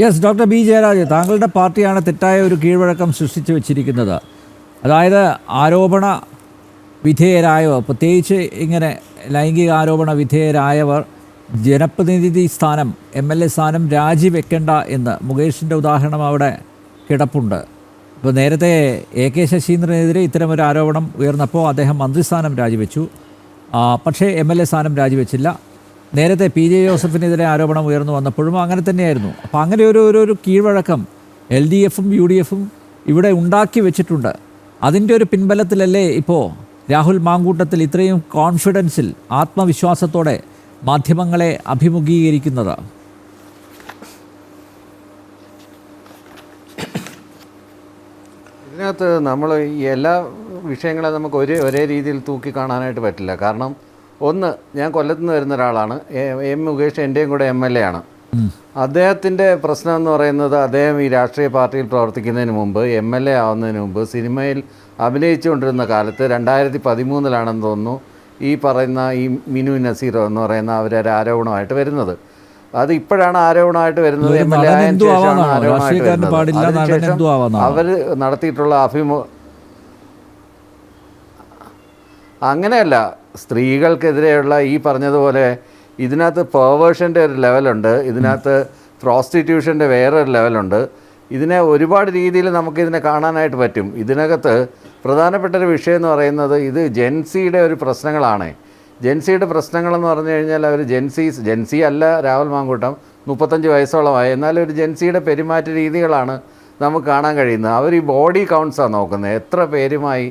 Yes, doctor B Jayaraj, താങ്കളുടെ പാർട്ടിയാണ് തെറ്റായ ഒരു കീഴ്വഴക്കം സൃഷ്ടിച്ചു വച്ചിരിക്കുന്നത്. അതായത് ആരോപണ വിധേയരായവർ, പ്രത്യേകിച്ച് ഇങ്ങനെ ലൈംഗിക ആരോപണ വിധേയരായവർ ജനപ്രതിനിധി സ്ഥാനം, MLA സ്ഥാനം രാജിവെക്കേണ്ട എന്ന് മുകേഷിൻ്റെ ഉദാഹരണം അവിടെ കിടപ്പുണ്ട്. ഇപ്പോൾ നേരത്തെ AK ശശീന്ദ്രനെതിരെ ഇത്തരമൊരു ആരോപണം ഉയർന്നപ്പോൾ അദ്ദേഹം മന്ത്രിസ്ഥാനം രാജിവെച്ചു, പക്ഷേ MLA സ്ഥാനം രാജിവെച്ചില്ല. നേരത്തെ PJ ജോസഫിനെതിരെ ആരോപണം ഉയർന്നു വന്നപ്പോഴും അങ്ങനെ തന്നെയായിരുന്നു. അപ്പോൾ അങ്ങനെ ഒരു കീഴ്വഴക്കം LDFും UDFും ഇവിടെ ഉണ്ടാക്കി വെച്ചിട്ടുണ്ട്. അതിൻ്റെ ഒരു പിൻബലത്തിലല്ലേ ഇപ്പോൾ രാഹുൽ മാങ്കൂട്ടത്തിൽ ഇത്രയും കോൺഫിഡൻസിൽ, ആത്മവിശ്വാസത്തോടെ മാധ്യമങ്ങളെ അഭിമുഖീകരിക്കുന്നത്? ഇതിനകത്ത് നമ്മൾ ഈ എല്ലാ വിഷയങ്ങളെ നമുക്ക് ഒരേ രീതിയിൽ തൂക്കി കാണാനായിട്ട് പറ്റില്ല. കാരണം ഒന്ന്, ഞാൻ കൊല്ലത്ത് നിന്ന് വരുന്ന ഒരാളാണ്. M മുകേഷ് എൻ്റെയും കൂടെ MLA ആണ്. അദ്ദേഹത്തിൻ്റെ പ്രശ്നം എന്ന് പറയുന്നത്, അദ്ദേഹം ഈ രാഷ്ട്രീയ പാർട്ടിയിൽ പ്രവർത്തിക്കുന്നതിന് മുമ്പ്, MLA ആവുന്നതിന് മുമ്പ് സിനിമയിൽ അഭിനയിച്ചുകൊണ്ടിരുന്ന കാലത്ത് 2013 തോന്നുന്നു ഈ പറയുന്ന ഈ മിനു നസീർ എന്ന് പറയുന്ന അവരൊരു ആരോപണമായിട്ട് വരുന്നത്. അത് ഇപ്പോഴാണ് ആരോപണമായിട്ട് വരുന്നത്. MLA ആയതിനു ശേഷമാണ് ആരോപണമായിട്ട് വരുന്നത്. അതിനുശേഷം അവർ നടത്തിയിട്ടുള്ള അങ്ങനെയല്ല, സ്ത്രീകൾക്കെതിരെയുള്ള ഈ പറഞ്ഞതുപോലെ ഇതിനകത്ത് പെർവേർഷൻ്റെ ഒരു ലെവലുണ്ട്, ഇതിനകത്ത് പ്രോസ്റ്റിറ്റ്യൂഷൻ്റെ വേറൊരു ലെവലുണ്ട്. ഇതിനെ ഒരുപാട് രീതിയിൽ നമുക്കിതിനെ കാണാനായിട്ട് പറ്റും. ഇതിനകത്ത് പ്രധാനപ്പെട്ടൊരു വിഷയം എന്ന് പറയുന്നത്, ഇത് ജെൻസിയുടെ ഒരു പ്രശ്നങ്ങളാണ്. ജെൻസിയുടെ പ്രശ്നങ്ങളെന്ന് പറഞ്ഞു കഴിഞ്ഞാൽ അവർ ജെൻസി അല്ല രാഹുൽ മാങ്കൂട്ടം, 35 വയസ്സോളമായി. എന്നാലും ഒരു ജെൻസിയുടെ പെരുമാറ്റ രീതികളാണ് നമുക്ക് കാണാൻ കഴിയുന്നത്. അവർ ഈ ബോഡി കൗണ്ട്സാണ് നോക്കുന്നത്, എത്ര പേരുമായി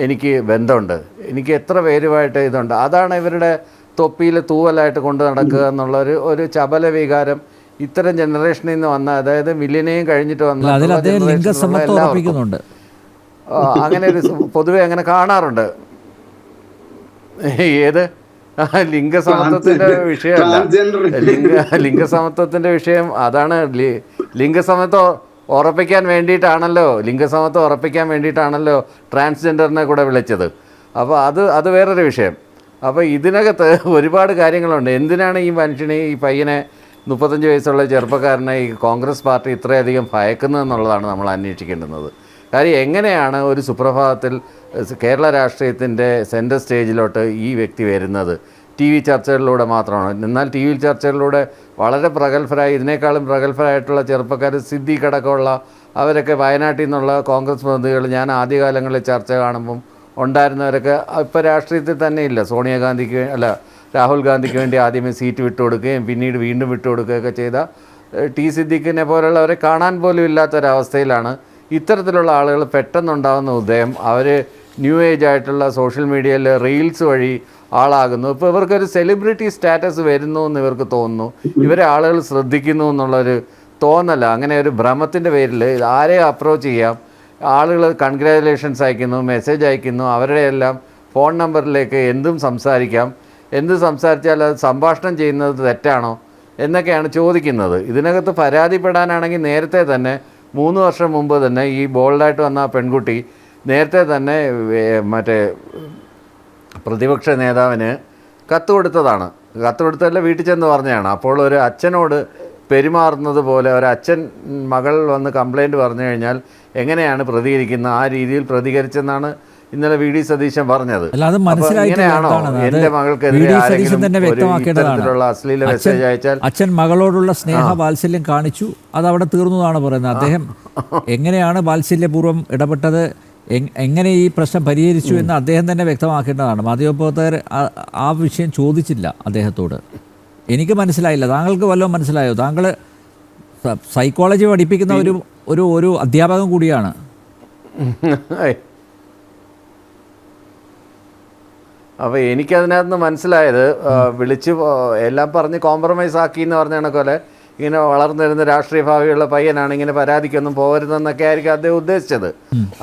എനിക്ക് ബന്ധമുണ്ട്, എനിക്ക് എത്ര പേരുമായിട്ട് ഇതുണ്ട്. അതാണ് ഇവരുടെ തൊപ്പിയിൽ തൂവലായിട്ട് കൊണ്ട് നടക്കുക എന്നുള്ള ഒരു ചപല വികാരം ഇത്തരം ജനറേഷനിൽ നിന്ന് വന്ന, അതായത് മില്ലിനെയും കഴിഞ്ഞിട്ട് വന്ന എല്ലാവർക്കും അങ്ങനെ ഒരു പൊതുവെ അങ്ങനെ കാണാറുണ്ട്. ഏത് ലിംഗസമത്വത്തിൻ്റെ വിഷയമല്ല, ലിംഗസമത്വത്തിൻ്റെ വിഷയം അതാണ്. ലിംഗസമത്വം ഉറപ്പിക്കാൻ വേണ്ടിയിട്ടാണല്ലോ, ലിംഗസമത്വം ഉറപ്പിക്കാൻ വേണ്ടിയിട്ടാണല്ലോ ട്രാൻസ്ജെൻഡറിനെ കൂടെ വിളിച്ചത്. അപ്പോൾ അത് വേറൊരു വിഷയം. അപ്പോൾ ഇതിനകത്ത് ഒരുപാട് കാര്യങ്ങളുണ്ട്. എന്തിനാണ് ഈ മനുഷ്യനെ, ഈ പയ്യനെ, 35 വയസ്സുള്ള ചെറുപ്പക്കാരനെ ഈ കോൺഗ്രസ് പാർട്ടി ഇത്രയധികം ഭയക്കുന്നതെന്നുള്ളതാണ് നമ്മൾ അന്വേഷിക്കേണ്ടുന്നത്. കാര്യം എങ്ങനെയാണ് ഒരു സുപ്രഭാതത്തിൽ കേരള രാഷ്ട്രീയത്തിൻ്റെ സെൻറ്റർ സ്റ്റേജിലോട്ട് ഈ വ്യക്തി വരുന്നത്? TV ചർച്ചകളിലൂടെ മാത്രമാണ്. എന്നാൽ TV ചർച്ചകളിലൂടെ വളരെ പ്രഗത്ഭരായി, ഇതിനേക്കാളും പ്രഗത്ഭരായിട്ടുള്ള ചെറുപ്പക്കാർ, സിദ്ദീഖ് അടക്കമുള്ള അവരൊക്കെ വയനാട്ടിൽ നിന്നുള്ള കോൺഗ്രസ് പ്രതിനിധികൾ ഞാൻ ആദ്യകാലങ്ങളിൽ ചർച്ച കാണുമ്പം ഉണ്ടായിരുന്നവരൊക്കെ ഇപ്പോൾ രാഷ്ട്രീയത്തിൽ തന്നെ ഇല്ല. സോണിയാഗാന്ധിക്ക് രാഹുൽ ഗാന്ധിക്ക് വേണ്ടി ആദ്യമേ സീറ്റ് വിട്ടുകൊടുക്കുകയും പിന്നീട് വീണ്ടും വിട്ടുകൊടുക്കുകയൊക്കെ ചെയ്ത T സിദ്ദീഖിനെ പോലുള്ളവരെ കാണാൻ പോലും ഇല്ലാത്തൊരവസ്ഥയിലാണ് ഇത്തരത്തിലുള്ള ആളുകൾ പെട്ടെന്നുണ്ടാകുന്ന ഉദയം. അവർ ന്യൂ ഏജ് ആയിട്ടുള്ള സോഷ്യൽ മീഡിയയിൽ റീൽസ് വഴി ആളാകുന്നു. ഇപ്പോൾ ഇവർക്കൊരു സെലിബ്രിറ്റി സ്റ്റാറ്റസ് വരുന്നു എന്ന് ഇവർക്ക് തോന്നുന്നു, ഇവരെ ആളുകൾ ശ്രദ്ധിക്കുന്നു എന്നുള്ളൊരു തോന്നല, അങ്ങനെ ഒരു ഭ്രമത്തിൻ്റെ പേരിൽ ആരെയും അപ്രോച്ച് ചെയ്യാം, ആളുകൾ കൺഗ്രാജുലേഷൻസ് അയക്കുന്നു, മെസ്സേജ് അയക്കുന്നു, അവരുടെ എല്ലാം ഫോൺ നമ്പറിലേക്ക് എന്തും സംസാരിക്കാം, എന്ത് സംസാരിച്ചാൽ അത് സംഭാഷണം ചെയ്യുന്നത് തെറ്റാണോ എന്നൊക്കെയാണ് ചോദിക്കുന്നത്. ഇതിനകത്ത് പരാതിപ്പെടാനാണെങ്കിൽ നേരത്തെ തന്നെ 3 വർഷം മുമ്പ് തന്നെ ഈ ബോൾഡായിട്ട് വന്ന ആ പെൺകുട്ടി നേരത്തെ തന്നെ മറ്റേ പ്രതിപക്ഷ നേതാവിന് കത്ത് കൊടുത്തതാണ്. കത്ത് കൊടുത്തതല്ല, വീട്ടിൽ ചെന്ന് പറഞ്ഞതാണ്. അപ്പോൾ ഒരു അച്ഛനോട് പെരുമാറുന്നത് പോലെ ഒരച്ഛൻ മകൾ വന്ന് കംപ്ലയിൻറ്റ് പറഞ്ഞു കഴിഞ്ഞാൽ എങ്ങനെയാണ് പ്രതികരിക്കുന്നത്, ആ രീതിയിൽ പ്രതികരിച്ചെന്നാണ് ഇന്നലെ VD സതീശൻ പറഞ്ഞത്. ഇങ്ങനെയാണോ എൻ്റെ മകൾക്കെതിരെ ആരെങ്കിലും അശ്ലീല മെസ്സേജ് അയച്ചാൽ? അച്ഛൻ മകളോടുള്ള സ്നേഹ വാത്സല്യം കാണിച്ചു, അതവിടെ തീർന്നതാണ് പറയുന്നത്. അദ്ദേഹം എങ്ങനെയാണ് വാത്സല്യപൂർവ്വം ഇടപെട്ടത്, എങ്ങനെ ഈ പ്രശ്നം പരിഹരിച്ചു എന്ന് അദ്ദേഹം തന്നെ വ്യക്തമാക്കേണ്ടതാണ്. മാധ്യമപ്രവർത്തകർ ആ വിഷയം ചോദിച്ചില്ല അദ്ദേഹത്തോട്. എനിക്ക് മനസ്സിലായില്ല. താങ്കൾക്ക് വല്ലതും മനസ്സിലായോ? താങ്കൾ സൈക്കോളജി പഠിപ്പിക്കുന്ന ഒരു അധ്യാപകൻ കൂടിയാണ്. അപ്പോൾ എനിക്കതിനകത്ത് മനസ്സിലായത്, വിളിച്ച് എല്ലാം പറഞ്ഞ് കോംപ്രമൈസ് ആക്കി എന്ന് പറഞ്ഞ കണക്കോലെ ഇങ്ങനെ വളർന്നു വരുന്ന രാഷ്ട്രീയ ഭാവിയുള്ള പയ്യനാണ്, ഇങ്ങനെ പരാതിക്കൊന്നും പോകരുതെന്നൊക്കെ ആയിരിക്കും അദ്ദേഹം ഉദ്ദേശിച്ചത്.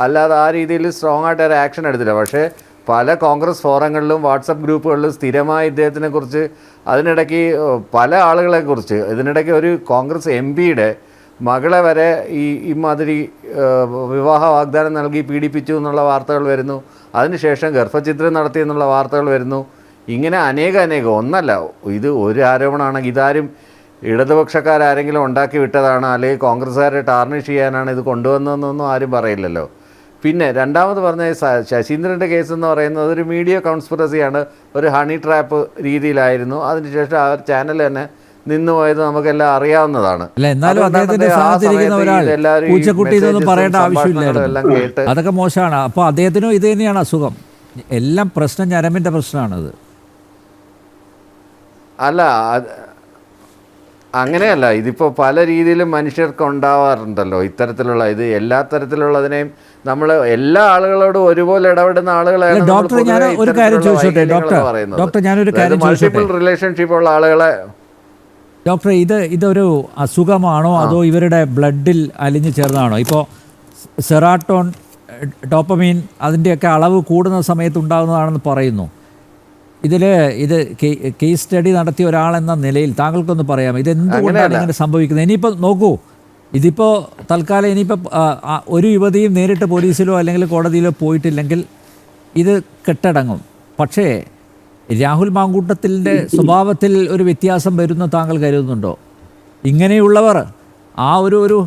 അല്ലാതെ ആ രീതിയിൽ സ്ട്രോങ് ആയിട്ട് ഒരു ആക്ഷൻ എടുത്തില്ല. പക്ഷേ പല കോൺഗ്രസ് ഫോറങ്ങളിലും വാട്സപ്പ് ഗ്രൂപ്പുകളിലും സ്ഥിരമായി ഇദ്ദേഹത്തിനെക്കുറിച്ച്, അതിനിടയ്ക്ക് പല ആളുകളെക്കുറിച്ച്, ഇതിനിടയ്ക്ക് ഒരു കോൺഗ്രസ് MPയുടെ മകളെ വരെ ഇമാതിരി വിവാഹ വാഗ്ദാനം നൽകി പീഡിപ്പിച്ചു എന്നുള്ള വാർത്തകൾ വരുന്നു. അതിനുശേഷം ഗർഭഛിദ്രം നടത്തിയെന്നുള്ള വാർത്തകൾ വരുന്നു. ഇങ്ങനെ അനേകം ഒന്നല്ല, ഇത് ഒരു ആരോപണമാണെങ്കിൽ ഇതാരും ഇടതുപക്ഷക്കാരെങ്കിലും ഉണ്ടാക്കി വിട്ടതാണ്, അല്ലെങ്കിൽ കോൺഗ്രസ്സുകാരെ ടാർണിഷ് ചെയ്യാനാണ് ഇത് കൊണ്ടുവന്നതെന്നൊന്നും ആരും പറയില്ലല്ലോ. പിന്നെ രണ്ടാമത് പറഞ്ഞ ശശീന്ദ്രൻ്റെ കേസ് എന്ന് പറയുന്നത് ഒരു മീഡിയ കോൺസ്പിറസിയാണ്, ഒരു ഹണി ട്രാപ്പ് രീതിയിലായിരുന്നു. അതിനുശേഷം ആ ചാനൽ തന്നെ നിന്നുപോയത് നമുക്കെല്ലാം അറിയാവുന്നതാണ്. പറയേണ്ട ആവശ്യമില്ലായിരുന്നു, അതൊക്കെ മോശമാണ്. അപ്പോൾ അദ്ദേഹത്തിനും ഇത് തന്നെയാണ് അസുഖം, എല്ലാം പ്രശ്നം ഞരമ്പിൻ്റെ പ്രശ്നമാണത്. അല്ല, അങ്ങനെയല്ല, ഇതിപ്പോൾ പല രീതിയിലും മനുഷ്യർക്ക് ഉണ്ടാവാറുണ്ടല്ലോ ഇത്തരത്തിലുള്ള ഇത്. എല്ലാ തരത്തിലുള്ളതിനെയും നമ്മൾ എല്ലാ ആളുകളോടും ഒരുപോലെ ഇടപെടുന്ന ആളുകളാണ് ഡോക്ടർ. ഞാൻ ഒരു കാര്യം ചോദിച്ചോട്ടെ ഡോക്ടർ, ഞാനൊരു കാര്യം മൾട്ടിപ്പിൾ റിലേഷൻഷിപ്പ് ഉള്ള ആളുകളെ. ഡോക്ടർ, ഇതൊരു അസുഖമാണോ അതോ ഇവരുടെ ബ്ലഡിൽ അലിഞ്ഞു ചേർന്നതാണോ? ഇപ്പോൾ സെറാട്ടോൺ, ഡോപ്പമീൻ അതിൻ്റെയൊക്കെ അളവ് കൂടുന്ന സമയത്ത് ഉണ്ടാകുന്നതാണെന്ന് പറയുന്നു. ഇത് കേസ് സ്റ്റഡി നടത്തിയ ഒരാളെന്ന നിലയിൽ താങ്കൾക്കൊന്ന് പറയാം, ഇതെന്തുകൊണ്ടാണ് ഇങ്ങനെ സംഭവിക്കുന്നത്? ഇനിയിപ്പോൾ നോക്കൂ, ഇതിപ്പോൾ തൽക്കാലം ഇനിയിപ്പോൾ ഒരു യുവതിയും നേരിട്ട് പോലീസിലോ അല്ലെങ്കിൽ കോടതിയിലോ പോയിട്ടില്ലെങ്കിൽ ഇത് കെട്ടടങ്ങും. പക്ഷേ രാഹുൽ മാങ്കൂട്ടത്തിൻ്റെ സ്വഭാവത്തിൽ ഒരു വ്യത്യാസം വരുന്ന താങ്കൾ കരുതുന്നുണ്ടോ? ഇങ്ങനെയുള്ളവർ ആ ഒരു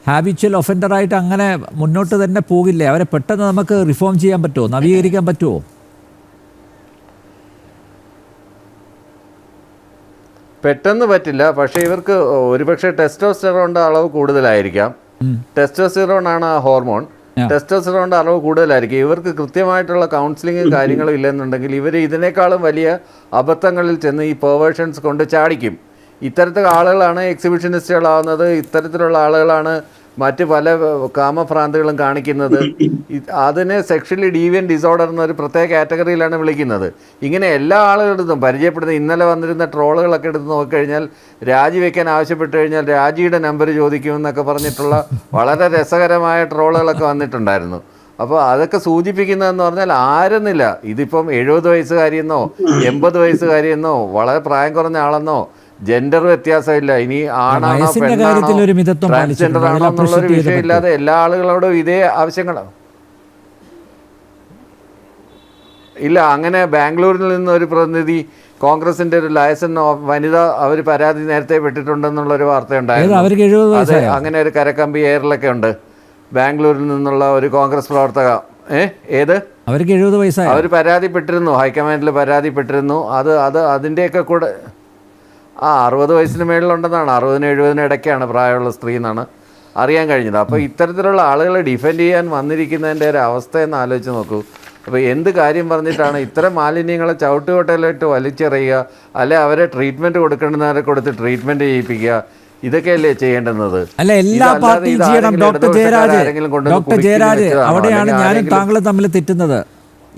ഹാബിച്വൽ ഒഫൻഡറായിട്ട് അങ്ങനെ മുന്നോട്ട് തന്നെ പോകില്ലേ? അവരെ പെട്ടെന്ന് നമുക്ക് റിഫോം ചെയ്യാൻ പറ്റുമോ, നവീകരിക്കാൻ പറ്റുമോ? പെട്ടെന്ന് പറ്റില്ല, പക്ഷേ ഇവർക്ക് ഒരുപക്ഷെ ടെസ്റ്റോസ്റ്റെറോണിൻ്റെ അളവ് കൂടുതലായിരിക്കാം. ടെസ്റ്റോസ്റ്റെറോൺ ആണ് ആ ഹോർമോൺ. ടെസ്റ്റോസ്റ്റെറോണിൻ്റെ അളവ് കൂടുതലായിരിക്കും. ഇവർക്ക് കൃത്യമായിട്ടുള്ള കൗൺസിലിങ്ങും കാര്യങ്ങളും ഇല്ലെന്നുണ്ടെങ്കിൽ ഇവർ ഇതിനേക്കാളും വലിയ അബദ്ധങ്ങളിൽ ചെന്ന് ഈ പെർവേർഷൻസ് കൊണ്ട് ചാടിക്കും. ഇത്തരത്തിലുള്ള ആളുകളാണ് എക്സിബിഷനിസ്റ്റുകളാവുന്നത്. ഇത്തരത്തിലുള്ള ആളുകളാണ് മറ്റ് പല കാമഭ്രാന്തികളും കാണിക്കുന്നത്. അതിനെ സെക്ഷലി ഡീവിയൻ ഡിസോർഡർ എന്നൊരു പ്രത്യേക കാറ്റഗറിയിലാണ് വിളിക്കുന്നത്. ഇങ്ങനെ എല്ലാ ആളുകളെടുത്തും പരിചയപ്പെടുന്ന ഇന്നലെ വന്നിരുന്ന ട്രോളുകളൊക്കെ എടുത്ത് നോക്കിക്കഴിഞ്ഞാൽ രാജിവെക്കാൻ ആവശ്യപ്പെട്ട് കഴിഞ്ഞാൽ രാജിയുടെ നമ്പർ ചോദിക്കുമെന്നൊക്കെ പറഞ്ഞിട്ടുള്ള വളരെ രസകരമായ ട്രോളുകളൊക്കെ വന്നിട്ടുണ്ടായിരുന്നു. അപ്പോൾ അതൊക്കെ സൂചിപ്പിക്കുന്നതെന്ന് പറഞ്ഞാൽ ആരെന്നില്ല, ഇതിപ്പം 70 വയസ്സുകാരിയെന്നോ 80 വയസ്സുകാരിയെന്നോ വളരെ പ്രായം കുറഞ്ഞ ആളെന്നോ ജെൻഡർ വ്യത്യാസമില്ല, ഇനി ആണാണോ പെണ്ണാണോ ട്രാൻസ്ജെൻഡർ ആണോ എന്നുള്ളൊരു വിഷയമില്ലാതെ എല്ലാ ആളുകളോടും ഇതേ ആവശ്യങ്ങളാണ്. ഇല്ല, അങ്ങനെ ബാംഗ്ലൂരിൽ നിന്നൊരു പ്രതിനിധി കോൺഗ്രസിൻ്റെ ഒരു ലയസൻ വനിത അവർ പരാതി നേരത്തെ പെട്ടിട്ടുണ്ടെന്നുള്ളൊരു വാർത്തയുണ്ടായിരുന്നു. അത് അങ്ങനെ ഒരു കരക്കമ്പി എയറിലൊക്കെ ഉണ്ട്. ബാംഗ്ലൂരിൽ നിന്നുള്ള ഒരു കോൺഗ്രസ് പ്രവർത്തക അവർക്ക് 70 വയസ്സായി അവർ പരാതിപ്പെട്ടിരുന്നു, ഹൈക്കമാൻഡിൽ പരാതിപ്പെട്ടിരുന്നു. അതിൻ്റെയൊക്കെ കൂടെ 60 വയസ്സിന് മേളിലുണ്ടെന്നാണ്, 60-70 ഇടയ്ക്കാണ് പ്രായമുള്ള സ്ത്രീ എന്നാണ് അറിയാൻ കഴിഞ്ഞത്. അപ്പോൾ ഇത്തരത്തിലുള്ള ആളുകളെ ഡിഫെൻഡ് ചെയ്യാൻ വന്നിരിക്കുന്നതിൻ്റെ ഒരു അവസ്ഥയെന്ന് ആലോചിച്ച് നോക്കൂ. അപ്പോൾ എന്ത് കാര്യം പറഞ്ഞിട്ടാണ് ഇത്തരം മാലിന്യങ്ങളെ ചവിട്ടുകൊട്ടയിലിട്ട് വലിച്ചെറിയുക, അല്ലെ അവരെ ട്രീറ്റ്മെൻറ്റ് കൊടുക്കേണ്ടവരെ കൊടുത്ത് ട്രീറ്റ്മെൻറ്റ് ചെയ്യിപ്പിക്കുക, ഇതൊക്കെയല്ലേ ചെയ്യേണ്ടുന്നത്? അല്ല, എല്ലാ പാർട്ടിയും ചെയ്യണം. ഡോക്ടർ ജയരാജ്, അവിടെയാണ് ഞാനും താങ്കളും തമ്മിൽ തെറ്റുന്നത്.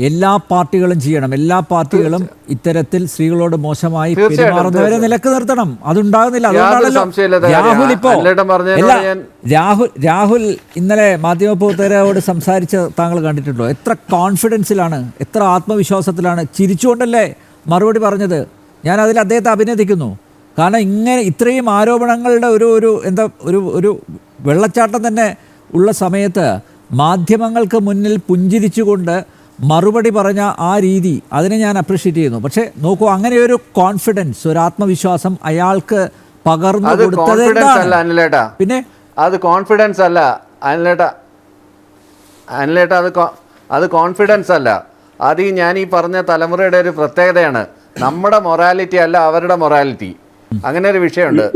എല്ലാ പാർട്ടികളും ചെയ്യണം. എല്ലാ പാർട്ടികളും ഇത്തരത്തിൽ സ്ത്രീകളോട് മോശമായി പെരുമാറുന്നവരെ നിലക്ക് നിർത്തണം. അതുണ്ടാകുന്നില്ല. രാഹുൽ ഇന്നലെ മാധ്യമപ്രവർത്തകരോട് സംസാരിച്ച് താങ്കൾ കണ്ടിട്ടുണ്ടോ? എത്ര കോൺഫിഡൻസിലാണ്, എത്ര ആത്മവിശ്വാസത്തിലാണ്, ചിരിച്ചുകൊണ്ടല്ലേ മറുപടി പറഞ്ഞത്. ഞാൻ അതിൽ അദ്ദേഹത്തെ അഭിനന്ദിക്കുന്നു. കാരണം ഇത്രയും ആരോപണങ്ങളുടെ ഒരു വെള്ളച്ചാട്ടം തന്നെ ഉള്ള സമയത്ത് മാധ്യമങ്ങൾക്ക് മുന്നിൽ പുഞ്ചിരിച്ചുകൊണ്ട് മറുപടി പറഞ്ഞ ആ രീതി, അതിനെ ഞാൻ അപ്രീഷിയേറ്റ് ചെയ്യുന്നു. പക്ഷേ നോക്കൂ, അങ്ങനെ ഒരു കോൺഫിഡൻസ്, ഒരു ആത്മവിശ്വാസം അയാൾക്ക് പകർന്നു കൊടുത്തത് പിന്നെ അത് കോൺഫിഡൻസ് അല്ല അനിലേട്ട, അത് കോൺഫിഡൻസ് അല്ല. അത് ഞാൻ ഈ പറഞ്ഞ തലമുറയുടെ ഒരു പ്രത്യേകതയാണ്. നമ്മുടെ മൊറാലിറ്റി അല്ല അവരുടെ മൊറാലിറ്റി. അങ്ങനെ ഒരു വിഷയമുണ്ട്.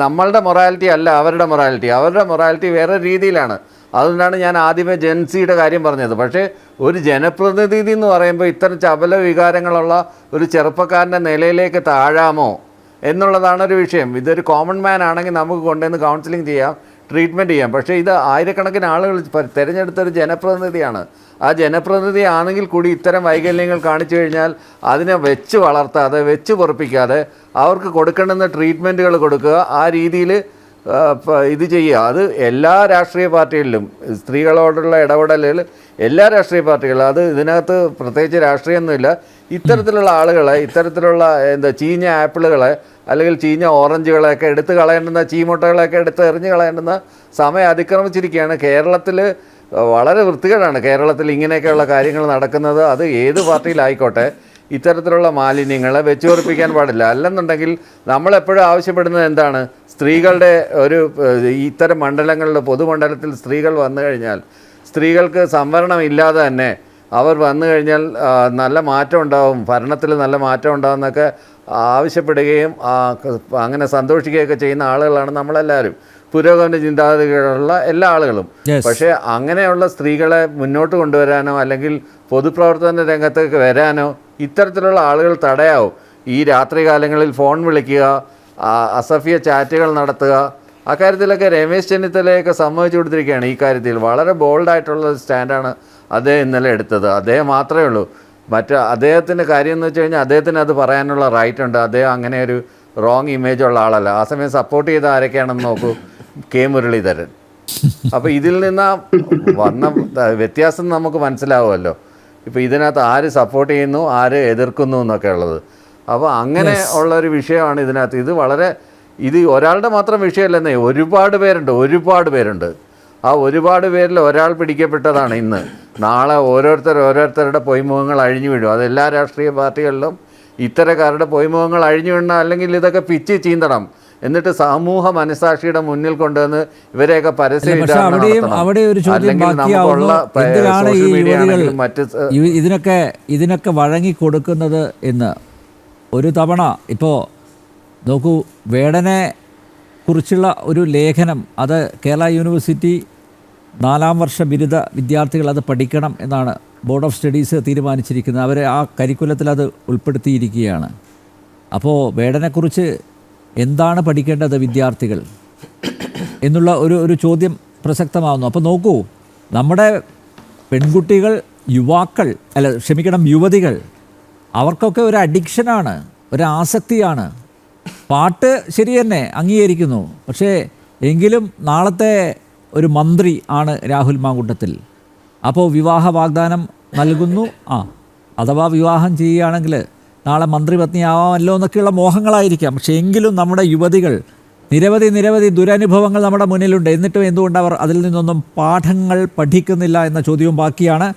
നമ്മളുടെ മൊറാലിറ്റി അല്ല അവരുടെ മൊറാലിറ്റി വേറെ രീതിയിലാണ്. അതുകൊണ്ടാണ് ഞാൻ ആദ്യമേ ജെൻസിയുടെ കാര്യം പറഞ്ഞത്. പക്ഷേ ഒരു ജനപ്രതിനിധി എന്ന് പറയുമ്പോൾ ഇത്തരം ചപല വികാരങ്ങളുള്ള ഒരു ചെറുപ്പക്കാരൻ്റെ നിലയിലേക്ക് താഴാമോ എന്നുള്ളതാണ് ഒരു വിഷയം. ഇതൊരു കോമൺ മാൻ ആണെങ്കിൽ നമുക്ക് കൊണ്ടുവന്ന് കൗൺസിലിംഗ് ചെയ്യാം, ട്രീറ്റ്മെൻറ്റ് ചെയ്യാം. പക്ഷേ ഇത് ആയിരക്കണക്കിന് ആളുകൾ തിരഞ്ഞെടുത്തൊരു ജനപ്രതിനിധിയാണ്. ആ ജനപ്രതിനിധി ആണെങ്കിൽ കൂടി ഇത്തരം വൈകല്യങ്ങൾ കാണിച്ചു കഴിഞ്ഞാൽ അതിനെ വെച്ച് വളർത്താതെ, വെച്ച് പൊറപ്പിക്കാതെ അവർക്ക് കൊടുക്കേണ്ടുന്ന ട്രീറ്റ്മെൻറ്റുകൾ കൊടുക്കുക, ആ രീതിയിൽ ഇത് ചെയ്യുക. അത് എല്ലാ രാഷ്ട്രീയ പാർട്ടികളിലും സ്ത്രീകളോടുള്ള ഇടപെടലുകൾ എല്ലാ രാഷ്ട്രീയ പാർട്ടികളും, അത് ഇതിനകത്ത് പ്രത്യേകിച്ച് രാഷ്ട്രീയമൊന്നുമില്ല. ഇത്തരത്തിലുള്ള ആളുകളെ, ഇത്തരത്തിലുള്ള ചീഞ്ഞ ആപ്പിളുകളെ അല്ലെങ്കിൽ ചീഞ്ഞ ഓറഞ്ചുകളെയൊക്കെ എടുത്ത് കളയേണ്ടുന്ന, ചീമുട്ടകളെയൊക്കെ എടുത്ത് എറിഞ്ഞ് കളയേണ്ടുന്ന സമയം അതിക്രമിച്ചിരിക്കുകയാണ്. കേരളത്തിൽ വളരെ വൃത്തികേടാണ് കേരളത്തിൽ ഇങ്ങനെയൊക്കെയുള്ള കാര്യങ്ങൾ നടക്കുന്നത്. അത് ഏത് പാർട്ടിയിലായിക്കോട്ടെ, ഇത്തരത്തിലുള്ള മാലിന്യങ്ങളെ വെച്ചുറപ്പിക്കാൻ പാടില്ല. അല്ലെന്നുണ്ടെങ്കിൽ നമ്മളെപ്പോഴും ആവശ്യപ്പെടുന്നത് എന്താണ്? സ്ത്രീകളുടെ ഒരു ഇത്തരം മണ്ഡലങ്ങളിൽ, പൊതുമണ്ഡലത്തിൽ സ്ത്രീകൾ വന്നു കഴിഞ്ഞാൽ സ്ത്രീകൾക്ക് സംവരണം ഇല്ലാതെ തന്നെ അവർ വന്നു കഴിഞ്ഞാൽ നല്ല മാറ്റം ഉണ്ടാവും, ഭരണത്തിൽ നല്ല മാറ്റം ഉണ്ടാവും എന്നൊക്കെ ആവശ്യപ്പെടുകയും അങ്ങനെ സന്തോഷിക്കുകയൊക്കെ ചെയ്യുന്ന ആളുകളാണ് നമ്മളെല്ലാവരും, പുരോഗമന ചിന്താഗതികളുള്ള എല്ലാ ആളുകളും. പക്ഷേ അങ്ങനെയുള്ള സ്ത്രീകളെ മുന്നോട്ട് കൊണ്ടുവരാനോ അല്ലെങ്കിൽ പൊതുപ്രവർത്തന രംഗത്തേക്ക് വരാനോ ഇത്തരത്തിലുള്ള ആളുകൾ തടയാവും. ഈ രാത്രികാലങ്ങളിൽ ഫോൺ വിളിക്കുക, അസഭ്യ ചാറ്റുകൾ നടത്തുക, അക്കാര്യത്തിലൊക്കെ രമേശ് ചെന്നിത്തലയൊക്കെ സമ്മതിച്ചു കൊടുത്തിരിക്കുകയാണ്. ഈ കാര്യത്തിൽ വളരെ ബോൾഡായിട്ടുള്ള സ്റ്റാൻഡാണ് അദ്ദേഹം ഇന്നലെ എടുത്തത്. അദ്ദേഹം മാത്രമേ ഉള്ളൂ. അദ്ദേഹത്തിൻ്റെ കാര്യം എന്ന് വെച്ച് കഴിഞ്ഞാൽ അദ്ദേഹത്തിന് അത് പറയാനുള്ള റൈറ്റ് ഉണ്ട്. അദ്ദേഹം അങ്ങനെ ഒരു റോങ് ഇമേജ് ഉള്ള ആളല്ല. ആ സമയം സപ്പോർട്ട് ചെയ്ത ആരൊക്കെയാണെന്ന് നോക്കൂ, കെ മുരളീധരൻ. അപ്പോൾ ഇതിൽ നിന്ന് വന്ന വ്യത്യാസം നമുക്ക് മനസ്സിലാവുമല്ലോ. ഇപ്പോൾ ഇതിനകത്ത് ആര് സപ്പോർട്ട് ചെയ്യുന്നു, ആര് എതിർക്കുന്നു എന്നൊക്കെ ഉള്ളത്. അപ്പോൾ അങ്ങനെ ഉള്ളൊരു വിഷയമാണ് ഇതിനകത്ത്. ഇത് ഒരാളുടെ മാത്രം വിഷയമല്ലെന്നേ, ഒരുപാട് പേരുണ്ട്. ആ ഒരുപാട് പേരിൽ ഒരാൾ പിടിക്കപ്പെട്ടതാണ് ഇന്ന്. നാളെ ഓരോരുത്തരുടെ പൊയ്മുഖങ്ങൾ അഴിഞ്ഞു വീഴും. അതെല്ലാ രാഷ്ട്രീയ പാർട്ടികളിലും ഇത്തരക്കാരുടെ പൊയ്മുഖങ്ങൾ അഴിഞ്ഞു വീഴണം. അല്ലെങ്കിൽ ഇതൊക്കെ പിച്ച് ചീന്തണം. എന്നിട്ട് സമൂഹ മനസാക്ഷിയുടെ മുന്നിൽ കൊണ്ടുവന്ന് ഇവരെയൊക്കെ പരസ്യം ഇതിനൊക്കെ വഴങ്ങിക്കൊടുക്കുന്നത് എന്ന് ഒരു തവണ ഇപ്പോൾ നോക്കൂ, വേടനെ കുറിച്ചുള്ള ഒരു ലേഖനം, അത് കേരള യൂണിവേഴ്സിറ്റി 4ാം വർഷ ബിരുദ വിദ്യാർത്ഥികൾ അത് പഠിക്കണം എന്നാണ് ബോർഡ് ഓഫ് സ്റ്റഡീസ് തീരുമാനിച്ചിരിക്കുന്നത്. അവർ ആ കരിക്കുലത്തിൽ അത് ഉൾപ്പെടുത്തിയിരിക്കുകയാണ്. അപ്പോൾ വേടനെക്കുറിച്ച് എന്താണ് പഠിക്കേണ്ടത് വിദ്യാർത്ഥികൾ എന്നുള്ള ഒരു ചോദ്യം പ്രസക്തമാകുന്നു. അപ്പോൾ നോക്കൂ, നമ്മുടെ പെൺകുട്ടികൾ, യുവതികൾ, അവർക്കൊക്കെ ഒരു അഡിക്ഷനാണ്, ഒരു ആസക്തിയാണ്. പാട്ട് ശരി തന്നെ അംഗീകരിക്കുന്നു, പക്ഷേ എങ്കിലും നാളത്തെ ഒരു മന്ത്രി ആണ് രാഹുൽ മാങ്കൂട്ടത്തിൽ. അപ്പോൾ വിവാഹ വാഗ്ദാനം നൽകുന്നു, അഥവാ വിവാഹം ചെയ്യുകയാണെങ്കിൽ നാളെ മന്ത്രിപത്നിയാവാമല്ലോ എന്നൊക്കെയുള്ള മോഹങ്ങളായിരിക്കാം. പക്ഷേ എങ്കിലും നമ്മുടെ യുവതികൾ നിരവധി ദുരനുഭവങ്ങൾ നമ്മുടെ മുന്നിലുണ്ട്. എന്നിട്ടും എന്തുകൊണ്ട് അവർ അതിൽ നിന്നൊന്നും പാഠങ്ങൾ പഠിക്കുന്നില്ല എന്ന ചോദ്യവും ബാക്കിയാണ്.